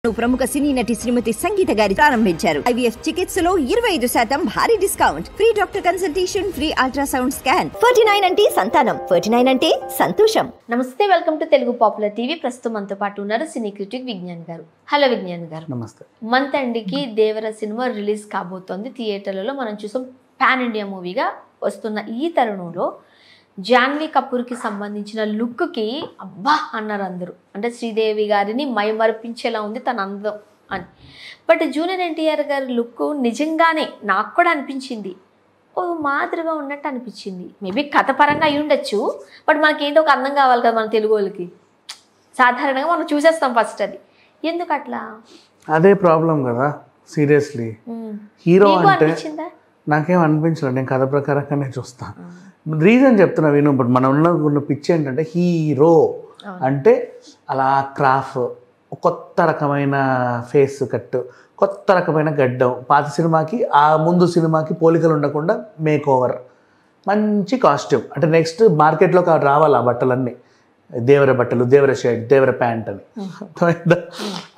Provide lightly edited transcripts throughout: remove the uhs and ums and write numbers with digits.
ప్రముఖ సినీ నటి శ్రీమతి సంగీత గారి ప్రారంభించారు. IVF చికిత్సలో 25% భారీ discount, free doctor consultation, free ultrasound scan. 49 అంటే సంతానం, 49 అంటే సంతోషం. నమస్తే, welcome to Telugu popular TV. ప్రస్తుతం మనతో పాటు ఉన్నారు సినీ క్రిటిక్ విజ్ఞాన్ గారు. హలో విజ్ఞాన్ గారు. నమస్తే. మంత్ ఎండ్కి దేవర సినిమా రిలీజ్ కాబోతోంది. థియేటర్లలో మనం చూసాం. పాన్ ఇండియా మూవీగా వస్తున్న ఈ తరుణంలో జాన్వీ కపూర్కి సంబంధించిన లుక్కి అబ్బా అన్నారు అందరూ. అంటే శ్రీదేవి గారిని మైమరిపించేలా ఉంది తన అందం అని. బట్ జూనియర్ ఎన్టీఆర్ గారి లుక్ నిజంగానే నాకు కూడా అనిపించింది ఓ మాదిరిగా ఉన్నట్టు అనిపించింది. మేబీ కథ పరంగా అయి ఉండొచ్చు, బట్ మనకేంటో ఒక అందం కావాలి కదా మన తెలుగు వాళ్ళకి. సాధారణంగా మనం చూసేస్తాం ఫస్ట్. అది ఎందుకు అట్లా? అదే ప్రాబ్లం కదా. సీరియస్లీ హీరో అంటే అనిపించిందా? నాకేం అనిపించలేదు. నేను కథ ప్రకారంగానే చూస్తాను. రీజన్ చెప్తున్నా విను. బట్ మనం ఉన్న పిచ్చి ఏంటంటే హీరో అంటే అలా క్రాఫ్, కొత్త రకమైన ఫేస్ కట్, కొత్త రకమైన గడ్డం, పాత సినిమాకి ఆ ముందు సినిమాకి పోలికలు ఉండకుండా మేక్ ఓవర్, మంచి కాస్ట్యూమ్. అంటే నెక్స్ట్ మార్కెట్లో రావాలి ఆ బట్టలన్నీ, దేవర బట్టలు, దేవర షర్ట్, దేవర ప్యాంట్ అని.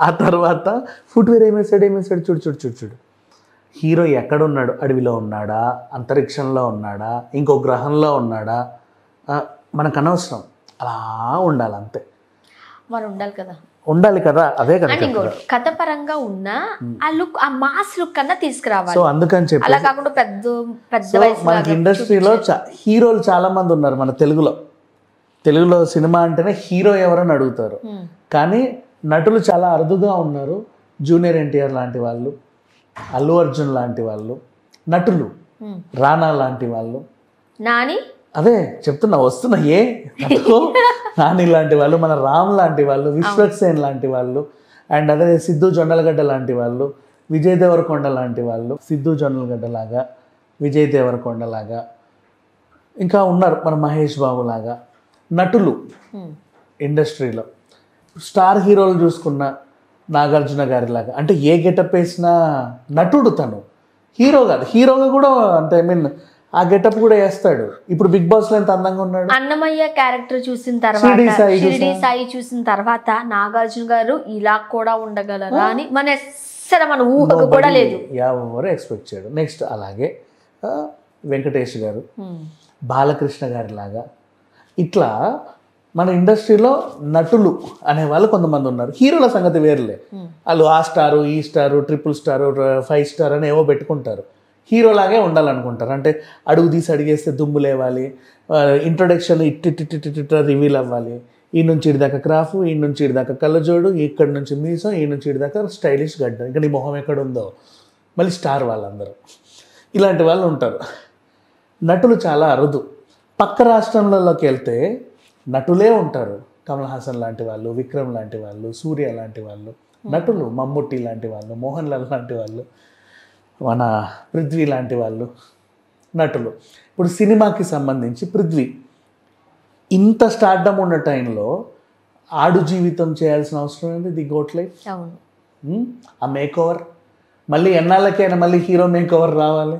ఆ తర్వాత ఫుట్వేర్ ఏమేసాడు చూడు చూడు చూడు చూడు. హీరో ఎక్కడున్నాడు? అడవిలో ఉన్నాడా, అంతరిక్షంలో ఉన్నాడా, ఇంకో గ్రహంలో ఉన్నాడా, మనకు అనవసరం. అలా ఉండాలి అంతే. మరి ఉండాలి కదా, ఉండాలి కదా. అదే కదా కథ పరంగా ఉన్న ఆ లుక్, ఆ మాస్ లుక్ అన్నా తీసుకురావాలి. సో అందుకని చెప్పి అలా కాకుండా పెద్ద పెద్ద మనకి ఇండస్ట్రీలో హీరోలు చాలా మంది ఉన్నారు. మన తెలుగులో సినిమా అంటేనే హీరో ఎవరని అడుగుతారు. కానీ నటులు చాలా అరుదుగా ఉన్నారు. జూనియర్ ఎన్టీఆర్ లాంటి వాళ్ళు, అల్లు అర్జున్ లాంటి వాళ్ళు, నటులు రానా లాంటి వాళ్ళు, నాని, అదే చెప్తున్నా వస్తున్నా, నాని లాంటి వాళ్ళు, మన రామ్ లాంటి వాళ్ళు, విశ్వక్సేన్ లాంటి వాళ్ళు, అండ్ అదే సిద్ధు జొన్నలగడ్డ లాంటి వాళ్ళు, విజయ్ దేవరకొండ లాంటి వాళ్ళు, సిద్ధు జొన్నలగడ్డ లాగా, విజయ్ దేవరకొండ లాగా, ఇంకా ఉన్నారు మన మహేష్ బాబు లాగా నటులు ఇండస్ట్రీలో. స్టార్ హీరోలు చూసుకున్న నాగార్జున గారి లాగా, అంటే ఏ గెటప్ వేసినా నటుడు తను, హీరో కాదు. హీరోగా కూడా అంటే ఐ మీన్ ఆ గెటప్ కూడా వేస్తాడు. ఇప్పుడు బిగ్ బాస్ లో ఎంత అందంగా ఉన్నాడు. అన్నమయ్య క్యారెక్టర్ చూసిన తర్వాత, షిరిడి సాయి చూసిన తర్వాత నాగార్జున గారు ఇలా కూడా ఉండగలరా అని మన ఊహకు కూడా లేదు, ఎవరు ఎక్స్పెక్ట్ చేయడు. నెక్స్ట్ అలాగే వెంకటేష్ గారు, బాలకృష్ణ గారి లాగా, ఇట్లా మన ఇండస్ట్రీలో నటులు అనేవాళ్ళు కొంతమంది ఉన్నారు. హీరోల సంగతి వేరులే. వాళ్ళు ఆ స్టారు, ఈ స్టారు, ట్రిపుల్ స్టారు, 5 స్టార్ అని ఏవో పెట్టుకుంటారు. హీరోలాగే ఉండాలనుకుంటారు. అంటే అడుగు తీసి అడిగేస్తే దుమ్ము లేవాలి, ఇంట్రొడక్షన్ ఇట్టిట్టిట్టిట్ట రివీల్ అవ్వాలి, ఈ నుంచి ఇడిదాకా క్రాఫ్, ఈ నుంచి ఇడిదాకా కళ్ళజోడు, ఇక్కడి నుంచి మీసం, ఈ నుంచి ఇడిదాకా స్టైలిష్ గడ్డం, ఇంకా నీ మొహం ఎక్కడ ఉందో, మళ్ళీ స్టార్ వాళ్ళందరూ ఇలాంటి వాళ్ళు ఉంటారు. నటులు చాలా అరుదు. పక్క రాష్ట్రంలోకి వెళ్తే నటులే ఉంటారు. కమల్ హాసన్ లాంటి వాళ్ళు, విక్రమ్ లాంటి వాళ్ళు, సూర్య లాంటి వాళ్ళు నటులు, మమ్ముట్టి లాంటి వాళ్ళు, మోహన్ లాల్ లాంటి వాళ్ళు, మన పృథ్వీ లాంటి వాళ్ళు నటులు. ఇప్పుడు సినిమాకి సంబంధించి పృథ్వీ ఇంత స్టార్డమ్ ఉన్న టైంలో ఆడు జీవితం చేయాల్సిన అవసరం ఏంది? ది గోట్ లైఫ్, ఆ మేక్ ఓవర్ మళ్ళీ ఎన్నాళ్ళకైనా మళ్ళీ హీరో మేక్ ఓవర్ రావాలి.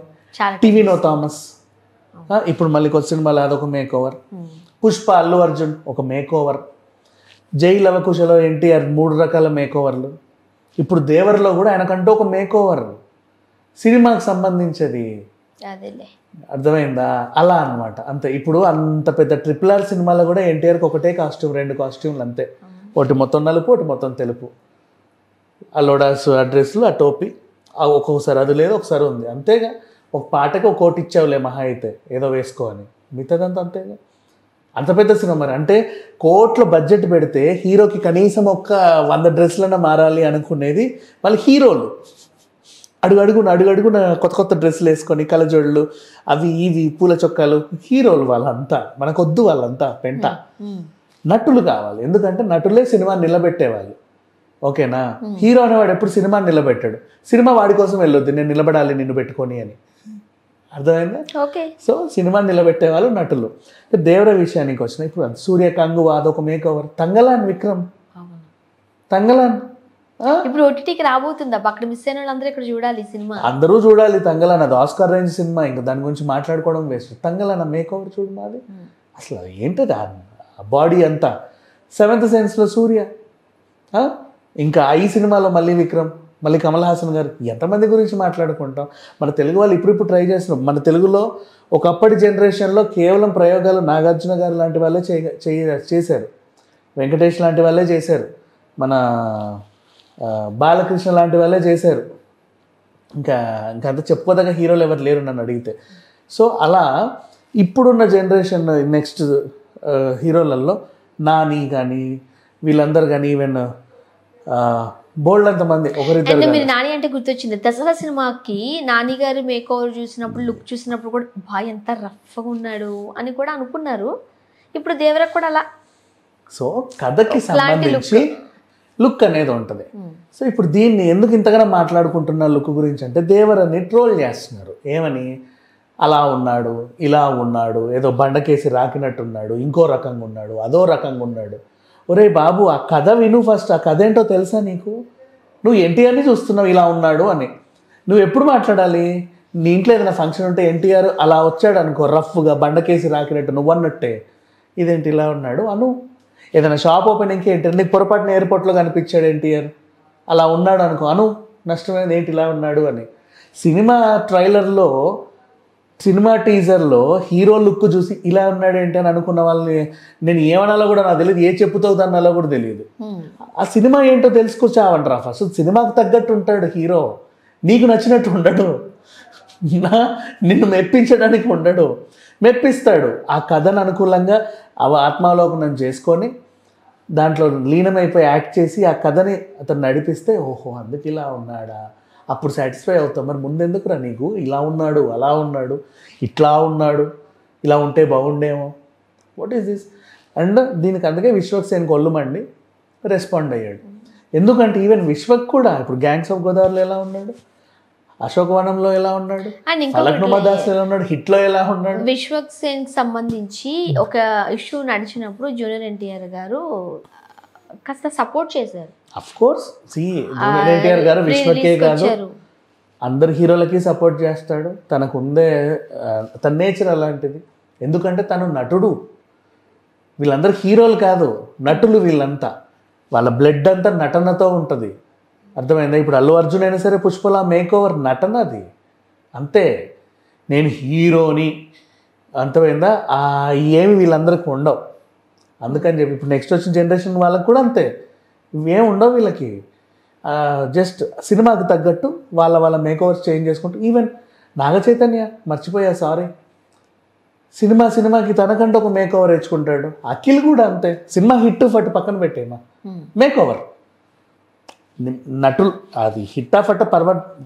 టీవీనో థామస్ ఇప్పుడు మళ్ళీ కొత్త సినిమాలో అదొక మేక్ ఓవర్. పుష్ప, అల్లు అర్జున్ ఒక మేక్ ఓవర్. జై లవకుశలో ఎన్టీఆర్ 3 రకాల మేక్ ఓవర్లు. ఇప్పుడు దేవర్లో కూడా ఆయనకంటూ ఒక మేక్ ఓవర్ సినిమాకి సంబంధించేది. అర్థమైందా? అలా అనమాట. అంతే. ఇప్పుడు అంత పెద్ద RRR సినిమాలో కూడా ఎన్టీఆర్కి ఒకటే కాస్ట్యూమ్, 2 కాస్ట్యూమ్లు అంతే. ఒకటి మొత్తం నలుపు, ఒకటి మొత్తం తెలుపు. ఆ లోడాస్, ఆ డ్రెస్సులు, ఆ టోపీ, ఒక్కొక్కసారి అది లేదు, ఒకసారి ఉంది. అంతేగా. ఒక పాటకి ఒక కోటి ఇచ్చావులే మహా అయితే, ఏదో వేసుకో అని. మిగతాదంతా అంతేగా. అంత పెద్ద సినిమా మరి. అంటే కోట్ల బడ్జెట్ పెడితే హీరోకి కనీసం 100 డ్రెస్సులన్నా మారాలి అనుకునేది వాళ్ళు హీరోలు. అడుగడుగున కొత్త డ్రెస్సులు వేసుకొని, కళ్ళజోళ్ళు, అవి ఇవి, పూల చొక్కాలు, హీరోలు వాళ్ళంతా. మనకొద్దు వాళ్ళంతా పెంట. నటులు కావాలి. ఎందుకంటే నటులే సినిమా నిలబెట్టేవాళ్ళు. ఓకేనా? హీరో అనేవాడు ఎప్పుడు సినిమాని నిలబెట్టాడు. సినిమా వాడి కోసం వెళ్ళొద్దు, నేను నిలబడాలి నిన్ను పెట్టుకొని అని. అర్థమైందా? సో సినిమాని నిలబెట్టే వాళ్ళు నటులు. దేవర విషయానికి వచ్చిన ఇప్పుడు సూర్య కంగు అదొక మేక్ ఓవర్. తంగలాన్ విక్రమ్, తంగలాన్ ఇప్పుడు ఓటీటీకి రాబోతుందా? అక్కడ మిస్ అయిన వాళ్ళందరూ ఇక్కడ చూడాలి సినిమా. అందరూ చూడాలి తంగలాన్. అది ఆస్కార్ రేంజ్ సినిమా, ఇంకా దాని గురించి మాట్లాడుకోవడం వేస్ట్. తంగలాన్ మేక్ ఓవర్ చూడు మాది. అసలు ఏంటది ఆ బాడీ అంతా. 7th సెన్స్లో సూర్య, ఇంకా ఈ సినిమాలో మళ్ళీ విక్రమ్, మళ్ళీ కమల్ హాసన్ గారు, ఎంతమంది గురించి మాట్లాడుకుంటాం. మన తెలుగు వాళ్ళు ఇప్పుడు ట్రై చేస్తున్నాం. మన తెలుగులో ఒకప్పటి జనరేషన్లో కేవలం ప్రయోగాలు నాగార్జున గారు లాంటి వాళ్ళే చేశారు, వెంకటేష్ లాంటి వాళ్ళే చేశారు, మన బాలకృష్ణ లాంటి వాళ్ళే చేశారు. ఇంకంత చెప్పుకోదగ్గ హీరోలు ఎవరు లేరు నన్ను అడిగితే. సో అలా ఇప్పుడున్న జనరేషన్ నెక్స్ట్ హీరోలలో నాని కానీ వీళ్ళందరూ కానీ ఈవెన్ బోల్డ్ అంతమంది ఒకరిద్దరు. మీరు నాని అంటే గుర్తొచ్చింది, దసరా సినిమాకి నాని గారు మేక్ ఓవర్ చూసినప్పుడు, లుక్ చూసినప్పుడు కూడా బాయ్ ఎంత రఫ్గా ఉన్నాడు అని కూడా అనుకున్నారు. ఇప్పుడు దేవరకు కూడా అలా. సో కథకి సంబంధించి లుక్ అనేది ఉంటుంది. సో ఇప్పుడు దీన్ని ఎందుకు ఇంతగానో మాట్లాడుకుంటున్న లుక్ గురించి అంటే, దేవరని ట్రోల్ చేస్తున్నారు. ఏమని, అలా ఉన్నాడు, ఇలా ఉన్నాడు, ఏదో బండకేసి రాకినట్టున్నాడు, ఇంకో రకంగా ఉన్నాడు, అదో రకంగా ఉన్నాడు. ఒరే బాబు, ఆ కథ విను ఫస్ట్. ఆ కథ ఏంటో తెలుసా నీకు? నువ్వు ఎన్టీఆర్ని చూస్తున్నావు ఇలా ఉన్నాడు అని. నువ్వు ఎప్పుడు మాట్లాడాలి? నీ ఇంట్లో ఏదైనా ఫంక్షన్ ఉంటే ఎన్టీఆర్ అలా వచ్చాడు అనుకో, రఫ్గా బండకేసి రాకినట్టు, నువ్వు అన్నట్టే ఇదేంటి ఇలా ఉన్నాడు అను. ఏదైనా షాప్ ఓపెనింగ్కి ఎన్టీఆర్, నీకు పొరపాటున ఎయిర్పోర్ట్లో కనిపించాడు ఎన్టీఆర్, అలా ఉన్నాడు అనుకో, అను. నష్టమైనది ఏంటి ఇలా ఉన్నాడు అని. సినిమా ట్రైలర్లో, సినిమా టీజర్లో హీరో లుక్ చూసి ఇలా ఉన్నాడు ఏంటి అని అనుకున్న వాళ్ళని నేను ఏమనాలో కూడా నాకు తెలియదు, ఏ చెప్పుతో అనాలో కూడా తెలియదు. ఆ సినిమా ఏంటో తెలుసుకొచ్చావంటరా ఫస్ట్. సినిమాకు తగ్గట్టు ఉంటాడు హీరో, నీకు నచ్చినట్టు ఉండడు, నిన్ను మెప్పించడానికి ఉండడు, మెప్పిస్తాడు. ఆ కథను అనుకూలంగా ఆత్మావలోకనం చేసుకొని దాంట్లో లీనమైపోయి యాక్ట్ చేసి ఆ కథని అతను నడిపిస్తే, ఓహో అందుకు ఇలా ఉన్నాడా, అప్పుడు సాటిస్ఫై అవుతాం. మరి ముందెందుకురా నీకు ఇలా ఉన్నాడు, అలా ఉన్నాడు, ఇట్లా ఉన్నాడు, ఇలా ఉంటే బాగుండేమో, వాట్ ఈస్ దిస్? అండ్ దీనికి అందుకే విశ్వక్ సేన్ కొల్లుమండి రెస్పాండ్ అయ్యాడు. ఎందుకంటే ఈవెన్ విశ్వక్ కూడా ఇప్పుడు గ్యాంగ్స్ ఆఫ్ గోదావరిలో ఎలా ఉన్నాడు, అశోకవనంలో ఎలా ఉన్నాడు, ఫలక్నుమా-దాస్ ఎలా ఉన్నాడు, హిట్లో ఎలా ఉన్నాడు. విశ్వక్ సేన్ సంబంధించి ఒక ఇష్యూ నడిచినప్పుడు జూనియర్ ఎన్టీఆర్ గారు కాస్త సపోర్ట్ చేశారు. అఫ్ కోర్స్, జూనియర్ ఎన్టీఆర్ గారు విశ్వకే కాదు అందరు హీరోలకి సపోర్ట్ చేస్తాడు. తనకు ఉండే తన నేచర్ అలాంటిది. ఎందుకంటే తను నటుడు, వీళ్ళందరూ హీరోలు కాదు, నటులు వీళ్ళంతా. వాళ్ళ బ్లడ్ అంతా నటనతో ఉంటుంది. అర్థమైందా? ఇప్పుడు అల్లు అర్జున్ అయినా సరే పుష్పలా మేక్ ఓవర్ నటన అది అంతే. నేను హీరోని అర్థమైందా, ఏమి వీళ్ళందరికీ ఉండవు. అందుకని చెప్పి ఇప్పుడు నెక్స్ట్ వచ్చిన జనరేషన్ వాళ్ళకి కూడా అంతే, ఇవేం ఉండవు వీళ్ళకి. జస్ట్ సినిమాకి తగ్గట్టు వాళ్ళ మేకోవర్స్ చేంజ్ చేసుకుంటూ. ఈవెన్ నాగ చైతన్య మర్చిపోయా, సారీ, సినిమాకి తనకంటే ఒక మేక్ ఓవర్ ఇచ్చుకుంటాడు. అఖిల్ కూడా అంతే, సినిమా హిట్ ఫట్ పక్కన పెట్టేమా, మేక్ ఓవర్. నటులు అది హిట్ ఫట్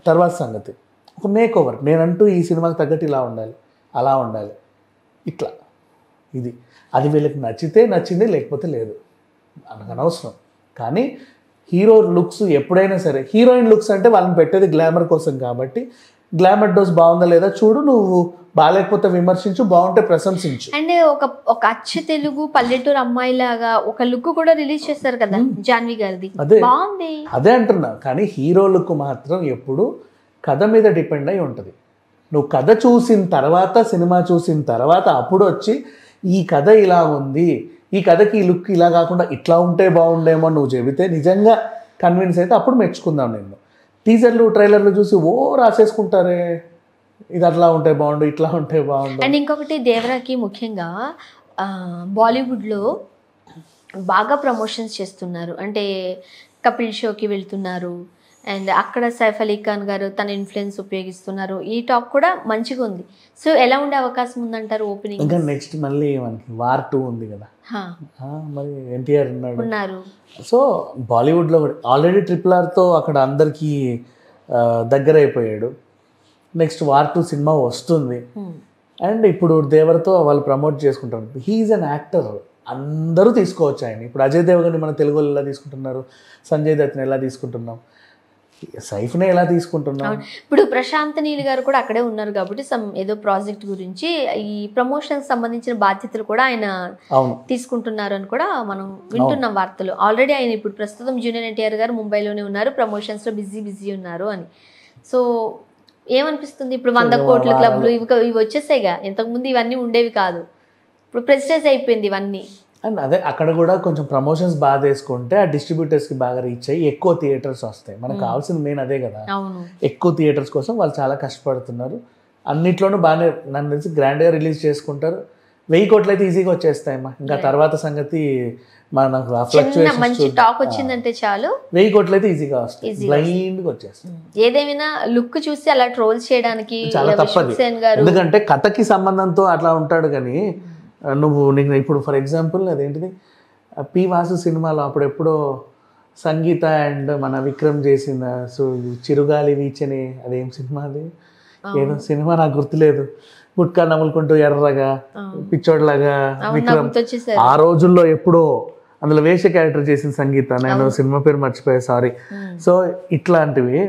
తర్వాత సంగతి, ఒక మేక్ ఓవర్. నేనంటూ ఈ సినిమాకి తగ్గట్టు ఇలా ఉండాలి, అలా ఉండాలి, ఇట్లా. ఇది అది వీళ్ళకి నచ్చితే నచ్చింది, లేకపోతే లేదు, అనవసరం. కానీ హీరో లుక్స్ ఎప్పుడైనా సరే, హీరోయిన్ లుక్స్ అంటే వాళ్ళని పెట్టేది గ్లామర్ కోసం కాబట్టి, గ్లామర్ డోస్ బాగుందా లేదా చూడు, నువ్వు బాగాలేకపోతే విమర్శించు, బాగుంటే ప్రశంసించు. అండ్ ఒక అచ్చ తెలుగు పల్లెటూరు అమ్మాయిలాగా ఒక లుక్ కూడా రిలీజ్ చేస్తారు కదా జాన్వి గారిది, బాగుంది. అదే అంటున్నా. కానీ హీరో లుక్ మాత్రం ఎప్పుడు కథ మీద డిపెండ్ అయి ఉంటుంది. నువ్వు కథ చూసిన తర్వాత, సినిమా చూసిన తర్వాత అప్పుడు వచ్చి ఈ కథ ఇలా ఉంది, ఈ కథకి ఈ లుక్ ఇలా కాకుండా ఇట్లా ఉంటే బాగుండేమో నువ్వు చెబితే నిజంగా కన్విన్స్ అయితే అప్పుడు మెచ్చుకుందాం. నేను టీజర్లు ట్రైలర్లు చూసి రాసేసుకుంటారే, ఇది అట్లా ఉంటే బాగుండు, ఇట్లా ఉంటే బాగుండు. అండ్ ఇంకొకటి, దేవరాకి ముఖ్యంగా బాలీవుడ్లో బాగా ప్రమోషన్స్ చేస్తున్నారు. అంటే కపిల్ షోకి వెళ్తున్నారు, అండ్ అక్కడ సైఫ్ అలీ ఖాన్ గారు తన ఇన్ఫ్లుయెన్స్ ఉపయోగిస్తున్నారు. ఈ టాక్ కూడా మంచిగా ఉంది. సో ఎలా ఉండే అవకాశం ఉందంటారు ఓపెనింగ్? ఇంకా నెక్స్ట్ మళ్ళీ మనకి వార్ 2 ఉంది కదా, మరి ఎన్టీఆర్ ఉన్నారు. సో బాలీవుడ్లో ఆల్రెడీ RRRతో అక్కడ అందరికీ దగ్గర అయిపోయాడు. నెక్స్ట్ వార్ 2 సినిమా వస్తుంది. అండ్ ఇప్పుడు దేవరతో వాళ్ళు ప్రమోట్ చేసుకుంటారు. హీఈస్ అన్ యాక్టర్, అందరూ తీసుకోవచ్చు ఆయన. ఇప్పుడు అజయ్ దేవగన్ని మన తెలుగు వాళ్ళు ఎలా తీసుకుంటున్నారు, సంజయ్ దత్ని ఎలా తీసుకుంటున్నాం, సైఫ్నే ఎలా తీసుకుంటున్నాం. ఇప్పుడు ప్రశాంత్ నీల్ గారు కూడా అక్కడే ఉన్నారు కాబట్టి ఏదో ప్రాజెక్ట్ గురించి ఈ ప్రమోషన్ సంబంధించిన బాధ్యతలు కూడా ఆయన తీసుకుంటున్నారు అని కూడా మనం వింటున్నాం వార్తలు. ఆల్రెడీ ఆయన ఇప్పుడు ప్రస్తుతం జూనియర్ ఎన్టీఆర్ గారు ముంబైలోనే ఉన్నారు, ప్రమోషన్స్లో బిజీ ఉన్నారు అని. సో ఏమనిపిస్తుంది ఇప్పుడు 100 కోట్ల క్లబ్లు ఇవి వచ్చేసాయిగా, ఇంతకుముందు ఇవన్నీ ఉండేవి కాదు, ఇప్పుడు ప్రెస్టేజ్ అయిపోయింది ఇవన్నీ. అండ్ అదే అక్కడ కూడా కొంచెం ప్రమోషన్స్ బాగా చేసుకుంటే ఆ డిస్ట్రిబ్యూటర్స్కి బాగా రీచ్ అయ్యి ఎక్కువ థియేటర్స్ వస్తాయి. మనకు కావాల్సింది మెయిన్ అదే కదా, అవును. ఎక్కువ థియేటర్స్ కోసం వాళ్ళు చాలా కష్టపడుతున్నారు. అన్నిట్లోనూ బాగానే నన్ను తెలిసి గ్రాండ్గా రిలీజ్ చేసుకుంటారు. 1000 కోట్లు అయితే ఈజీగా వచ్చేస్తాయమ్మా. ఇంకా తర్వాత సంగతి మనకు మంచి టాక్ వచ్చిందంటే చాలు 1000 కోట్లు అయితే ఈజీగా వస్తాయి, బ్లైండ్గా వచ్చేస్తాయి. ఏదేమైనా లుక్ చూసి అలా ట్రోల్ చేయడానికి చాలా తప్పది, ఎందుకంటే కథకి సంబంధంతో అట్లా ఉంటాడు. కానీ నీకు ఇప్పుడు ఫర్ ఎగ్జాంపుల్ అదేంటిది పి వాసు సినిమాలో అప్పుడెప్పుడో సంగీత అండ్ మన విక్రమ్ చేసిన చిరుగాలి వీచని, అదేం సినిమా అది, ఏదో సినిమా నాకు గుర్తులేదు, గుట్కా నములుకుంటూ ఎర్రగా పిచ్చోడ్లాగా విక్రమ్ ఆ రోజుల్లో ఎప్పుడో అందులో వేష క్యారెక్టర్ చేసిన సంగీత, నేను సినిమా పేరు మర్చిపోయా, సారీ. సో ఇట్లాంటివి,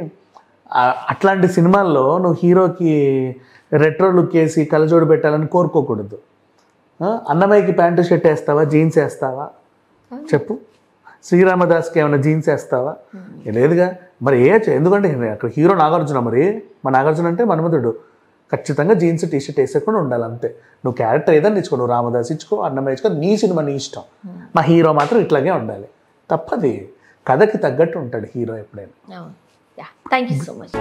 అట్లాంటి సినిమాల్లో నువ్వు హీరోకి రెట్రో లుక్ వేసి కళ్ళజోడు పెట్టాలని కోరుకోకూడదు. అన్నమయ్యకి ప్యాంటు షర్ట్ వేస్తావా, జీన్స్ వేస్తావా చెప్పు? శ్రీరామదాస్కి ఏమైనా జీన్స్ వేస్తావా? లేదుగా. మరి ఎందుకంటే అక్కడ హీరో నాగార్జున, మరి మా నాగార్జున అంటే మన్మధుడు, ఖచ్చితంగా జీన్స్ టీ షర్ట్ వేసేకుండా ఉండాలి అంతే. నువ్వు క్యారెక్టర్ ఏదైనా ఇచ్చుకో, నువ్వు రామదాస్ ఇచ్చుకో, అన్నమయ్య ఇచ్చుకో, నీ సినిమా నీ ఇష్టం. మా హీరో మాత్రం ఇట్లాగే ఉండాలి, తప్పది. కథకి తగ్గట్టు ఉంటాడు హీరో ఎప్పుడైనా. Thank you so much.